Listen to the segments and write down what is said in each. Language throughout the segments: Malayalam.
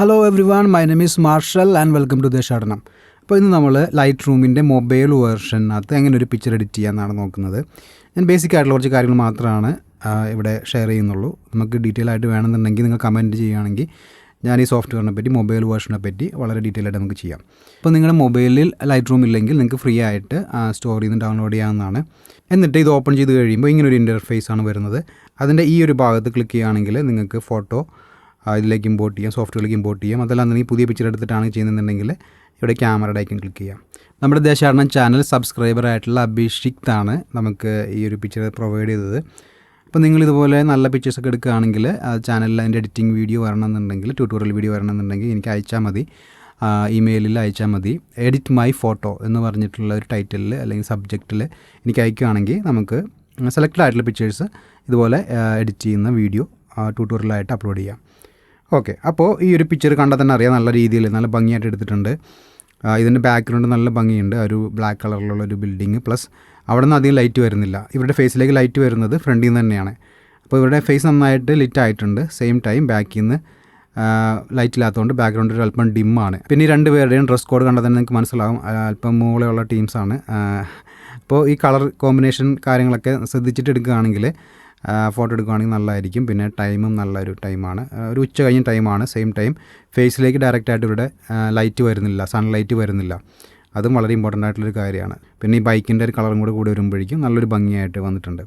Hello every, my name is Marshall and welcome to Deshadanam. അപ്പോൾ ഇന്ന് നമ്മൾ ലൈറ്റ് റൂമിൻ്റെ മൊബൈൽ വേർഷനകത്ത് എങ്ങനെ ഒരു പിക്ചർ എഡിറ്റ് ചെയ്യാമെന്നാണ് നോക്കുന്നത്. ഞാൻ ബേസിക് ആയിട്ടുള്ള കുറച്ച് കാര്യങ്ങൾ മാത്രമാണ് ഇവിടെ ഷെയർ ചെയ്യുന്നുള്ളൂ. നമുക്ക് ഡീറ്റെയിൽ ആയിട്ട് വേണമെന്നുണ്ടെങ്കിൽ നിങ്ങൾ കമൻറ്റ് ചെയ്യുകയാണെങ്കിൽ ഞാൻ ഈ സോഫ്റ്റ്വെയറിനെ പറ്റി, മൊബൈൽ വേർഷനെ പറ്റി വളരെ ഡീറ്റെയിൽ ആയിട്ട് നമുക്ക് ചെയ്യാം. അപ്പോൾ നിങ്ങളുടെ മൊബൈലിൽ ലൈറ്റ് റൂം ഇല്ലെങ്കിൽ നിങ്ങൾക്ക് ഫ്രീ ആയിട്ട് സ്റ്റോറിൽ നിന്ന് ഡൗൺലോഡ് ചെയ്യാവുന്നതാണ്. എന്നിട്ട് ഇത് ഓപ്പൺ ചെയ്ത് കഴിയുമ്പോൾ ഇങ്ങനൊരു ഇൻ്റർഫേസ് ആണ് വരുന്നത്. അതിൻ്റെ ഈ ഒരു ഭാഗത്ത് ക്ലിക്ക് ചെയ്യുകയാണെങ്കിൽ നിങ്ങൾക്ക് ഫോട്ടോ ഇതിലേക്ക് ഇമ്പോർട്ട് ചെയ്യാം, സോഫ്റ്റ്വെയറിലേക്ക് ഇമ്പോർട്ട് ചെയ്യാം. അതല്ലാന്നുണ്ടെങ്കിൽ പുതിയ പിക്ചർ എടുത്തിട്ടാണ് ചെയ്യുന്നുണ്ടെങ്കിൽ ഇവിടെ ക്യാമറയുടെ ഐക്കൺ ക്ലിക്ക് ചെയ്യാം. നമ്മുടെ ദേശാടനം ചാനൽ സബ്സ്ക്രൈബറായിട്ടുള്ള അഭിഷിക്താണ് നമുക്ക് ഈ ഒരു പിക്ചർ പ്രൊവൈഡ് ചെയ്തത്. അപ്പോൾ നിങ്ങളിതുപോലെ നല്ല പിക്ചേഴ്സൊക്കെ എടുക്കുകയാണെങ്കിൽ ചാനലിൽ അതിൻ്റെ എഡിറ്റിംഗ് വീഡിയോ വരണമെന്നുണ്ടെങ്കിൽ, ട്യൂട്ടോറിയൽ വീഡിയോ വരണമെന്നുണ്ടെങ്കിൽ എനിക്ക് അയച്ചാൽ മതി, ഇമെയിലിൽ അയച്ചാൽ മതി. എഡിറ്റ് മൈ ഫോട്ടോ എന്ന് പറഞ്ഞിട്ടുള്ള ഒരു ടൈറ്റിലിൽ അല്ലെങ്കിൽ സബ്ജക്റ്റിൽ എനിക്ക് അയക്കുകയാണെങ്കിൽ നമുക്ക് സെലക്റ്റഡ് ആയിട്ടുള്ള പിക്ചേഴ്സ് ഇതുപോലെ എഡിറ്റ് ചെയ്യുന്ന വീഡിയോ ട്യൂട്ടോറിയലായിട്ട് അപ്ലോഡ് ചെയ്യാം. ഓക്കെ, അപ്പോൾ ഈ ഒരു പിക്ചർ കണ്ടാൽ തന്നെ അറിയാം, നല്ല രീതിയിൽ നല്ല ഭംഗിയായിട്ട് എടുത്തിട്ടുണ്ട്. ഇതിൻ്റെ ബാക്ക്ഗ്രൗണ്ട് നല്ല ഭംഗിയുണ്ട്, ഒരു ബ്ലാക്ക് കളറിലുള്ള ഒരു ബിൽഡിങ്, പ്ലസ് അവിടെ നിന്ന് അധികം ലൈറ്റ് വരുന്നില്ല. ഇവരുടെ ഫേസിലേക്ക് ലൈറ്റ് വരുന്നത് ഫ്രണ്ടിൽ നിന്ന് തന്നെയാണ്. അപ്പോൾ ഇവരുടെ ഫേസ് നന്നായിട്ട് ലിറ്റ് ആയിട്ടുണ്ട്. സെയിം ടൈം ബാക്കിൽ നിന്ന് ലൈറ്റ് ഇല്ലാത്തതുകൊണ്ട് ബാക്ക്ഗ്രൗണ്ട് ഒരു അല്പം ഡിമ്മാണ്. പിന്നെ ഈ രണ്ട് പേരുടെയും ഡ്രസ് കോഡ് കണ്ടാൽ തന്നെ നിങ്ങൾക്ക് മനസ്സിലാവും, അല്പം മൂളയുള്ള ടീംസാണ്. അപ്പോൾ ഈ കളർ കോമ്പിനേഷൻ കാര്യങ്ങളൊക്കെ ശ്രദ്ധിച്ചിട്ട് എടുക്കുകയാണെങ്കിൽ, ഫോട്ടോ എടുക്കുകയാണെങ്കിൽ നല്ലതായിരിക്കും. പിന്നെ ടൈമും നല്ലൊരു ടൈമാണ്, ഒരു ഉച്ച കഴിഞ്ഞ ടൈമാണ്. സെയിം ടൈം ഫേസിലേക്ക് ഡയറക്റ്റായിട്ട് ഇവിടെ ലൈറ്റ് വരുന്നില്ല, സൺലൈറ്റ് വരുന്നില്ല. അതും വളരെ ഇമ്പോർട്ടൻ്റ് ആയിട്ടുള്ളൊരു കാര്യമാണ്. പിന്നെ ഈ ബൈക്കിൻ്റെ ഒരു കളറും കൂടി വരുമ്പോഴേക്കും നല്ലൊരു ഭംഗിയായിട്ട് വന്നിട്ടുണ്ട്.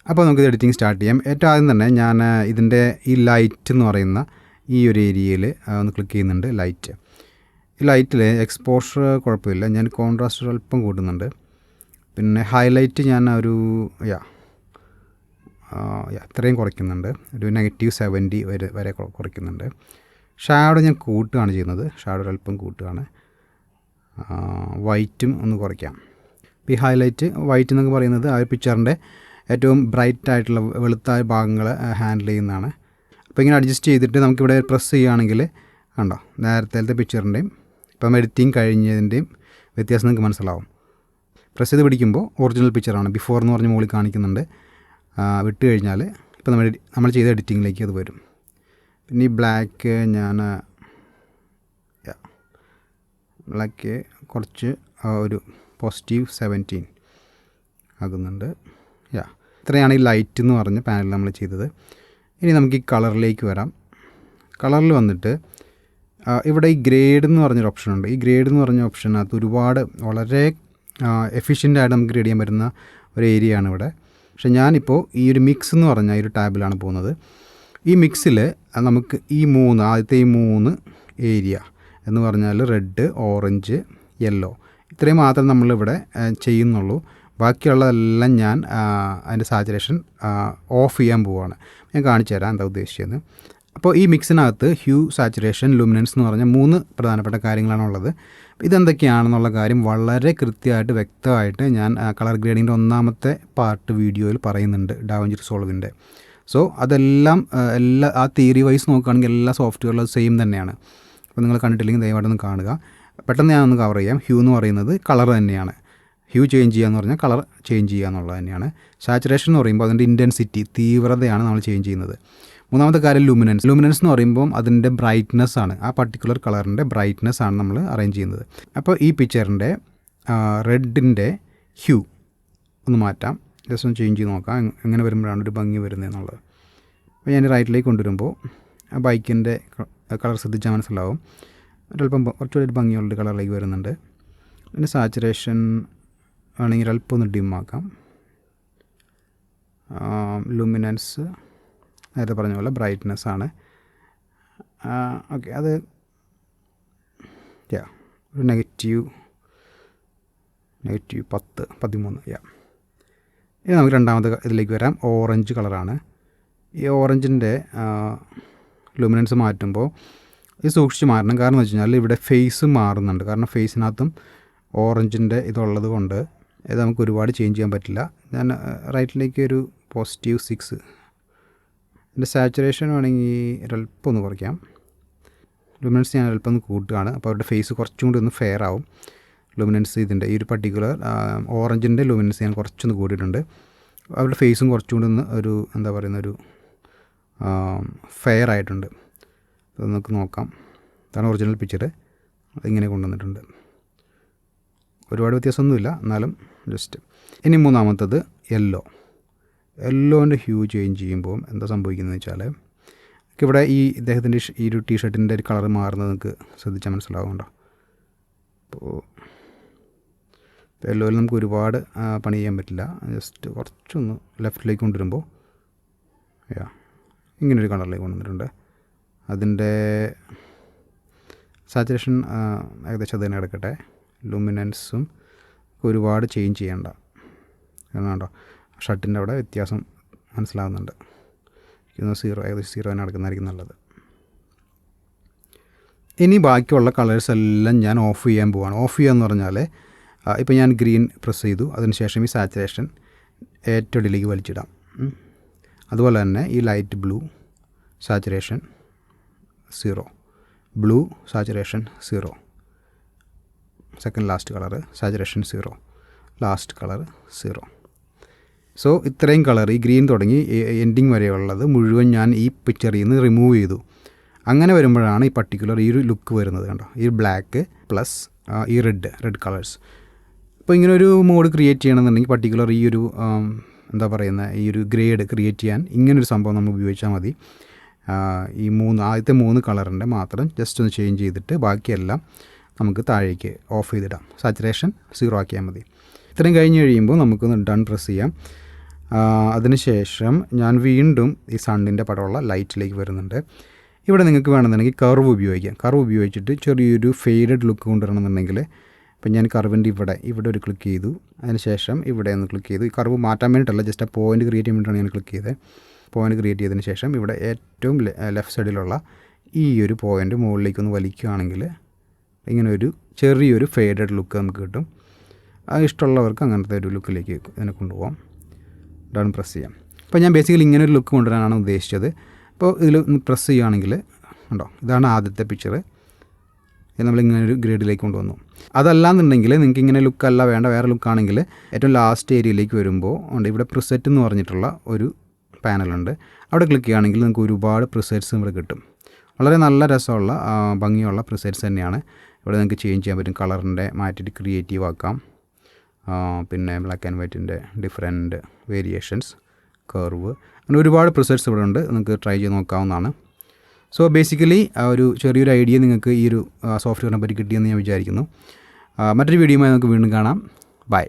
അപ്പോൾ നമുക്കിത് എഡിറ്റിംഗ് സ്റ്റാർട്ട് ചെയ്യാം. ഏറ്റവും ആദ്യം തന്നെ ഞാൻ ഇതിൻ്റെ ഈ ലൈറ്റ് എന്ന് പറയുന്ന ഈ ഒരു ഏരിയയിൽ ഒന്ന് ക്ലിക്ക് ചെയ്യുന്നുണ്ട്. ഈ ലൈറ്റിൽ എക്സ്പോഷർ കുഴപ്പമില്ല, ഞാൻ കോൺട്രാസ്റ്റ് അല്പം കൂട്ടുന്നുണ്ട്. പിന്നെ ഹൈലൈറ്റ് ഞാൻ ഒരു ഇത്രയും കുറയ്ക്കുന്നുണ്ട്, ഒരു -70 വരെ കുറയ്ക്കുന്നുണ്ട്. ഷാഡോ ഞാൻ കൂട്ടുകയാണ് ചെയ്യുന്നത്, ഷാഡോ അല്പം കൂട്ടുകയാണ്. വൈറ്റും ഒന്ന് കുറയ്ക്കാം. ഈ ഹൈലൈറ്റ് വൈറ്റ് എന്നൊക്കെ പറയുന്നത് ആ ഒരു പിക്ചറിൻ്റെ ഏറ്റവും ബ്രൈറ്റ് ആയിട്ടുള്ള വെളുത്ത ഭാഗങ്ങൾ ഹാൻഡിൽ ചെയ്യുന്നതാണ്. അപ്പോൾ ഇങ്ങനെ അഡ്ജസ്റ്റ് ചെയ്തിട്ട് നമുക്കിവിടെ പ്രസ് ചെയ്യുകയാണെങ്കിൽ കണ്ടോ, നേരത്തെ പിക്ചറിൻ്റെയും ഇപ്പം എഡിറ്റിംഗ് കഴിഞ്ഞതിൻ്റെയും വ്യത്യാസം നിങ്ങൾക്ക് മനസ്സിലാവും. പ്രസ് ചെയ്ത് പിടിക്കുമ്പോൾ ഒറിജിനൽ പിക്ചറാണ്, ബിഫോർ എന്ന് പറഞ്ഞ് മുകളിൽ കാണിക്കുന്നുണ്ട്. വിട്ട് കഴിഞ്ഞാൽ ഇപ്പോൾ നമ്മൾ ചെയ്ത എഡിറ്റിങ്ങിലേക്ക് അത് വരും. പിന്നെ ഈ ബ്ലാക്ക് ഞാൻ കുറച്ച് ഒരു +17 ആകുന്നുണ്ട്. ഇത്രയാണ് ഈ ലൈറ്റ് എന്ന് പറഞ്ഞ പാനൽ നമ്മൾ ചെയ്തത്. ഇനി നമുക്ക് ഈ കളറിലേക്ക് വരാം. കളറിൽ വന്നിട്ട് ഇവിടെ ഈ ഗ്രേഡ് എന്ന് പറഞ്ഞൊരു ഓപ്ഷനുണ്ട്. ഈ ഗ്രേഡ് എന്ന് പറഞ്ഞ ഓപ്ഷനകത്ത് ഒരുപാട് വളരെ എഫിഷ്യൻ്റായിട്ട് നമുക്ക് ഗ്രേഡ് ചെയ്യാൻ പറ്റുന്ന ഒരു ഏരിയയാണ് ഇവിടെ. പക്ഷേ ഞാനിപ്പോൾ ഈ ഒരു മിക്സ് എന്ന് പറഞ്ഞ ഈ ഒരു ടാബിലാണ് പോകുന്നത്. ഈ മിക്സിൽ നമുക്ക് ആദ്യത്തെ ഈ 3 ഏരിയ എന്ന് പറഞ്ഞാൽ റെഡ്, ഓറഞ്ച്, യെല്ലോ, ഇത്രയും മാത്രം നമ്മളിവിടെ ചെയ്യുന്നുള്ളൂ. ബാക്കിയുള്ളതെല്ലാം ഞാൻ അതിൻ്റെ സാച്ചുറേഷൻ ഓഫ് ചെയ്യാൻ പോവുകയാണ്. ഞാൻ കാണിച്ചു തരാം എന്താ ഉദ്ദേശിച്ചത്. അപ്പോൾ ഈ മിക്സിനകത്ത് ഹ്യൂ, സാച്ചുറേഷൻ, ലുമിനൻസ് എന്ന് പറഞ്ഞ 3 പ്രധാനപ്പെട്ട കാര്യങ്ങളാണുള്ളത്. ഇതെന്തൊക്കെയാണെന്നുള്ള കാര്യം വളരെ കൃത്യമായിട്ട് വ്യക്തമായിട്ട് ഞാൻ കളർ ഗ്രേഡിങ്ങിൻ്റെ 1ാമത്തെ പാർട്ട് വീഡിയോയിൽ പറയുന്നുണ്ട്, ഡാവിഞ്ചി റിസോൾവിൻ്റെ. സോ അതെല്ലാം ആ തിയറി വൈസ് നോക്കുകയാണെങ്കിൽ എല്ലാ സോഫ്റ്റ്വെയറിലും സെയിം തന്നെയാണ്. അപ്പോൾ നിങ്ങൾ കണ്ടിട്ടില്ലെങ്കിൽ ദയവായിട്ടൊന്ന് കാണുക. പെട്ടെന്ന് ഞാനൊന്ന് കവർ ചെയ്യാം. ഹ്യൂ എന്ന് പറയുന്നത് കളർ തന്നെയാണ്. ഹ്യൂ ചേഞ്ച് ചെയ്യുക എന്ന് പറഞ്ഞാൽ കളർ ചേഞ്ച് ചെയ്യുക എന്നുള്ളത് തന്നെയാണ്. സാച്ചുറേഷൻ എന്ന് പറയുമ്പോൾ അതിൻ്റെ ഇൻറ്റൻസിറ്റി, തീവ്രതയാണ് നമ്മൾ ചേഞ്ച് ചെയ്യുന്നത്. 3ാമത്തെ കാര്യം ലുമിനൻസ് എന്ന് പറയുമ്പോൾ അതിൻ്റെ ബ്രൈറ്റ്നെസ് ആണ്, ആ പർട്ടിക്കുലർ കളറിൻ്റെ ബ്രൈറ്റ്നെസ് ആണ് നമ്മൾ അറേഞ്ച് ചെയ്യുന്നത്. അപ്പോൾ ഈ പിക്ചറിൻ്റെ റെഡിൻ്റെ ഹ്യൂ ഒന്ന് മാറ്റാം, ജസ്റ്റ് ഒന്ന് ചേഞ്ച് ചെയ്ത് നോക്കാം എങ്ങനെ വരുമ്പോഴാണ് ഒരു ഭംഗി വരുന്നത് എന്നുള്ളത്. അപ്പോൾ ഞാൻ റൈറ്റിലേക്ക് കൊണ്ടുവരുമ്പോൾ ആ ബൈക്കിൻ്റെ കളർ ശ്രദ്ധിച്ചാൽ മനസ്സിലാവും, കുറച്ചുകൂടി ഭംഗിയുള്ള കളറിലേക്ക് വരുന്നുണ്ട്. പിന്നെ സാച്ചുറേഷൻ ആണെങ്കിൽ അല്പം ഒന്ന് ഡിമ്മാക്കാം. ലുമിനൻസ് നേരത്തെ പറഞ്ഞ പോലെ ബ്രൈറ്റ്നെസ് ആണ്. ഓക്കെ, അത് ഒരു -13 ഇനി നമുക്ക് 2ാമത്തെ ഇതിലേക്ക് വരാം. ഓറഞ്ച് കളറാണ്. ഈ ഓറഞ്ചിൻ്റെ ലുമിനൻസ് മാറ്റുമ്പോൾ ഇത് സൂക്ഷിച്ച് മാറണം. കാരണം എന്ന് വെച്ച് കഴിഞ്ഞാൽ ഇവിടെ ഫേസ് മാറുന്നുണ്ട്. കാരണം ഫേസിനകത്തും ഓറഞ്ചിൻ്റെ ഇതുള്ളത് കൊണ്ട് ഇത് നമുക്ക് ഒരുപാട് ചേഞ്ച് ചെയ്യാൻ പറ്റില്ല. ഞാൻ റൈറ്റിലേക്ക് ഒരു +6. എൻ്റെ സാച്ചുറേഷൻ വേണമെങ്കിൽ ഒരല്പം ഒന്ന് കുറയ്ക്കാം. ലുമിനൻസ് ഞാൻ അല്പം ഒന്ന് കൂട്ടുകയാണ്. അപ്പോൾ അവരുടെ ഫേസ് കുറച്ചും കൂടി ഒന്ന് ഫെയർ ആവും. ലുമിനൻസ് ഇതിൻ്റെ ഈ ഒരു പർട്ടിക്കുലർ ഓറഞ്ചിൻ്റെ ലുമിനൻസ് ഞാൻ കുറച്ചൊന്ന് കൂട്ടിയിട്ടുണ്ട്. അവരുടെ ഫേസും കുറച്ചും കൂടി ഒന്ന് ഒരു ഫെയർ ആയിട്ടുണ്ട്. അത് നമുക്ക് നോക്കാം. അതാണ് ഒറിജിനൽ പിക്ചർ. അതിങ്ങനെ കൊണ്ടുവന്നിട്ടുണ്ട്. ഒരുപാട് വ്യത്യാസമൊന്നുമില്ല, എന്നാലും ജസ്റ്റ്. ഇനി മൂന്നാമത്തത് യെല്ലോൻ്റെ ഹ്യൂ ചേഞ്ച് ചെയ്യുമ്പോൾ എന്താ സംഭവിക്കുന്നത് വെച്ചാൽ, ഇവിടെ ഈ ഇദ്ദേഹത്തിൻ്റെ ഈ ഒരു ടീഷർട്ടിൻ്റെ ഒരു കളർ മാറുന്നത് നിങ്ങൾക്ക് ശ്രദ്ധിച്ചാൽ മനസ്സിലാവുന്നുണ്ടോ? അപ്പോൾ യെല്ലോയിൽ നമുക്ക് ഒരുപാട് പണി ചെയ്യാൻ പറ്റില്ല. ജസ്റ്റ് കുറച്ചൊന്ന് ലെഫ്റ്റിലേക്ക് കൊണ്ടുവരുമ്പോൾ ഇങ്ങനൊരു കളറിലേക്ക് കൊണ്ടുവന്നിട്ടുണ്ട്. അതിൻ്റെ സാച്ചുറേഷൻ ഏകദേശം അത് തന്നെ കിടക്കട്ടെ. ലൂമിനൻസും ഒരുപാട് ചേഞ്ച് ചെയ്യണ്ട. കാരണം കേട്ടോ, ഷർട്ടിൻ്റെ അവിടെ വ്യത്യാസം മനസ്സിലാകുന്നുണ്ട്. ഏകദേശം 0 തന്നെ നടക്കുന്നതായിരിക്കും നല്ലത്. ഇനി ബാക്കിയുള്ള കളേഴ്സ് എല്ലാം ഞാൻ ഓഫ് ചെയ്യാൻ പോവാണ്. ഓഫ് ചെയ്യുക എന്ന് പറഞ്ഞാൽ, ഇപ്പോൾ ഞാൻ ഗ്രീൻ പ്രസ് ചെയ്തു, അതിനുശേഷം ഈ സാച്ചുറേഷൻ ഏറ്റവും അടിയിലേക്ക് വലിച്ചിടാം. അതുപോലെ തന്നെ ഈ light blue saturation 0, blue saturation 0, second last colour saturation 0, last colour 0. So ഇത്രയും കളർ, ഈ ഗ്രീൻ തുടങ്ങി എൻഡിങ് വരെയുള്ളത് മുഴുവൻ ഞാൻ ഈ പിക്ചറിൽ നിന്ന് റിമൂവ് ചെയ്തു. അങ്ങനെ വരുമ്പോഴാണ് ഈ പർട്ടിക്കുലർ ഈ ഒരു ലുക്ക് വരുന്നത്. കണ്ടോ, ഈ ബ്ലാക്ക് പ്ലസ് ഈ റെഡ് കളേഴ്സ്. അപ്പോൾ ഇങ്ങനൊരു മോഡ് ക്രിയേറ്റ് ചെയ്യണമെന്നുണ്ടെങ്കിൽ പർട്ടിക്കുലർ ഈ ഒരു എന്താ പറയുന്ന ഈ ഒരു ഗ്രേഡ് ക്രിയേറ്റ് ചെയ്യാൻ ഇങ്ങനൊരു സംഭവം നമ്മൾ ഉപയോഗിച്ചാൽ മതി. ഈ ആദ്യത്തെ 3 കളറിൻ്റെ മാത്രം ജസ്റ്റ് ഒന്ന് ചേഞ്ച് ചെയ്തിട്ട് ബാക്കിയെല്ലാം നമുക്ക് താഴേക്ക് ഓഫ് ചെയ്തിടാം. സാച്ചുറേഷൻ 0 ആക്കിയാൽ മതി. ഇത്രയും കഴിഞ്ഞ് കഴിയുമ്പോൾ നമുക്കൊന്ന് ഡൺ പ്രസ് ചെയ്യാം. അതിനുശേഷം ഞാൻ വീണ്ടും ഈ സണ്ണിൻ്റെ പടമുള്ള ലൈറ്റിലേക്ക് വരുന്നുണ്ട്. ഇവിടെ നിങ്ങൾക്ക് വേണമെന്നുണ്ടെങ്കിൽ കർവ് ഉപയോഗിക്കാം. കർവ് ഉപയോഗിച്ചിട്ട് ചെറിയൊരു ഫെയ്ഡഡ് ലുക്ക് കൊണ്ടുവരണമെന്നുണ്ടെങ്കിൽ, ഇപ്പം ഞാൻ കർവിൻ്റെ ഇവിടെ ഒരു ക്ലിക്ക് ചെയ്തു. അതിനുശേഷം ഇവിടെ ഒന്ന് ക്ലിക്ക് ചെയ്തു. ഈ കർവ് മാറ്റാൻ വേണ്ടിയിട്ടല്ല, ജസ്റ്റ് ആ പോയിൻറ്റ് ക്രിയേറ്റ് ചെയ്യാൻ വേണ്ടിയിട്ടാണ് ഞാൻ ക്ലിക്ക് ചെയ്തത്. പോയിൻറ്റ് ക്രിയേറ്റ് ചെയ്തതിന് ശേഷം ഇവിടെ ഏറ്റവും ലെഫ്റ്റ് സൈഡിലുള്ള ഈ ഒരു പോയിൻറ്റ് മുകളിലേക്കൊന്ന് വലിക്കുകയാണെങ്കിൽ ഇങ്ങനെ ഒരു ചെറിയൊരു ഫെയ്ഡഡ് ലുക്ക് നമുക്ക് കിട്ടും. ഇഷ്ടമുള്ളവർക്ക് അങ്ങനത്തെ ഒരു ലുക്കിലേക്ക് ഇതിനെ കൊണ്ടുപോകാം. ഡൺ പ്രസ് ചെയ്യാം. അപ്പോൾ ഞാൻ ബേസിക്കലി ഇങ്ങനെ ഒരു ലുക്ക് കൊണ്ടുവരാനാണ് ഉദ്ദേശിച്ചത്. അപ്പോൾ ഇതിൽ പ്രസ് ചെയ്യുകയാണെങ്കിൽ ഉണ്ടോ, ഇതാണ് ആദ്യത്തെ പിക്ചർ. നമ്മളിങ്ങനെ ഒരു ഗ്രേഡിലേക്ക് കൊണ്ടുവന്നു. അതല്ലാന്നുണ്ടെങ്കിൽ നിങ്ങൾക്ക് ഇങ്ങനെ ലുക്കല്ല വേണ്ട, വേറെ ലുക്കാണെങ്കിൽ ഏറ്റവും ലാസ്റ്റ് ഏരിയയിലേക്ക് വരുമ്പോൾ ഉണ്ട് ഇവിടെ പ്രിസെറ്റ് എന്ന് പറഞ്ഞിട്ടുള്ള ഒരു പാനലുണ്ട്. അവിടെ ക്ലിക്ക് ചെയ്യുകയാണെങ്കിൽ നിങ്ങൾക്ക് ഒരുപാട് പ്രിസെറ്റ്സ് ഇവിടെ കിട്ടും. വളരെ നല്ല രസമുള്ള ഭംഗിയുള്ള പ്രിസെറ്റ്സ് തന്നെയാണ്. ഇവിടെ നിങ്ങൾക്ക് ചേഞ്ച് ചെയ്യാൻ പറ്റും. കളറിൻ്റെ മാറ്റിയിട്ട് ക്രിയേറ്റീവ് ആക്കാം. പിന്നെ ബ്ലാക്ക് ആൻഡ് വൈറ്റിൻ്റെ ഡിഫറെൻറ്റ് വേരിയേഷൻസ്, കർവ്, അങ്ങനെ ഒരുപാട് പ്രിസെറ്റ്സ് ഇവിടെ ഉണ്ട്. നിങ്ങൾക്ക് ട്രൈ ചെയ്ത് നോക്കാവുന്നതാണ്. സോ ബേസിക്കലി ഒരു ചെറിയൊരു ഐഡിയ നിങ്ങൾക്ക് ഈ ഒരു സോഫ്റ്റ്വെയറിനെ പറ്റി കിട്ടിയെന്ന് ഞാൻ വിചാരിക്കുന്നു. മറ്റൊരു വീഡിയോയുമായി നമുക്ക് വീണ്ടും കാണാം. ബൈ.